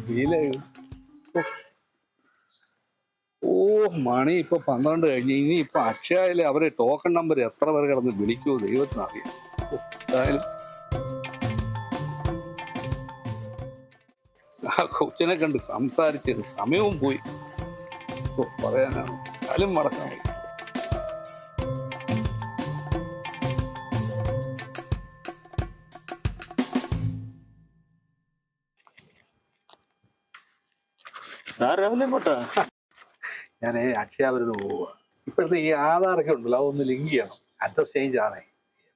Feel. ഓ, മണി ഇപ്പൊ 12 കഴിഞ്ഞ്. ഇനി ഇപ്പൊ അക്ഷയയില് അവര് ടോക്കൺ നമ്പർ എത്ര പേർ കിടന്ന് വിളിക്കുമോ ദൈവത്തിനറിയാം. എന്തായാലും ആ കൊച്ചിനെ കണ്ട് സംസാരിച്ചത് സമയവും പോയി. പറയാനാണ് കാലും മടക്കാൻ വയ്യ. ഞാൻ അക്ഷയ വരുന്ന പോവുക. ഇപ്പോഴത്തെ ഈ ആധാറൊക്കെ ഉണ്ടല്ലോ, അതൊന്ന് ലിങ്ക് ചെയ്യണം. അഡ്രസ് ചേഞ്ച് ആണേ.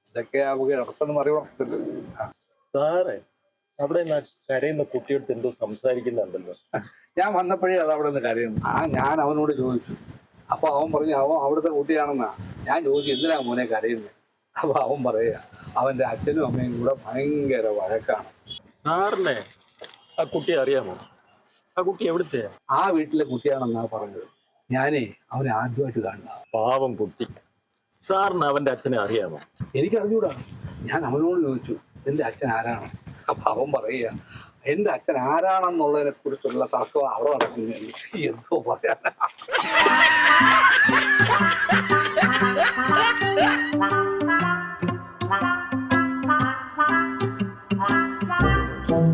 ഇതൊക്കെ നമുക്ക് നടത്തുന്ന അറിയണമല്ലോ. സാറേ, അവിടെ കരയുന്ന കുട്ടിയോട് എന്തോ സംസാരിക്കുന്നുണ്ടല്ലോ. ഞാൻ വന്നപ്പോഴേ അത് അവിടെ നിന്ന് കരയുന്നു. ഞാൻ അവനോട് ചോദിച്ചു. അപ്പൊ അവൻ പറഞ്ഞു അവൻ അവിടുത്തെ കുട്ടിയാണെന്നാ. ഞാൻ ചോദിച്ചു എന്തിനാ മോനെ കരയുന്നത്. അപ്പൊ അവൻ പറയുക അവന്റെ അച്ഛനും അമ്മയും കൂടെ ഭയങ്കര വഴക്കാണ്. സാറിനെ ആ കുട്ടിയെ അറിയാമോ? ആ കുട്ടി എവിടുത്തെ? ആ വീട്ടിലെ കുട്ടിയാണെന്നാ പറഞ്ഞത്. ഞാനേ അവനെ ആദ്യമായിട്ട് കാണുക. പാവം കുട്ടി. സാറിന് അവന്റെ അച്ഛനെ അറിയാമോ? എനിക്ക് അറിഞ്ഞൂടാ. ഞാൻ അവനോട് ചോദിച്ചു എന്റെ അച്ഛൻ ആരാണ്. അപ്പൊ അവൻ പറയുക എന്റെ അച്ഛൻ ആരാണെന്നുള്ളതിനെ കുറിച്ചുള്ള തർക്കം അവിടെ നടക്കുന്നത്. എന്തോ പറയാനാ.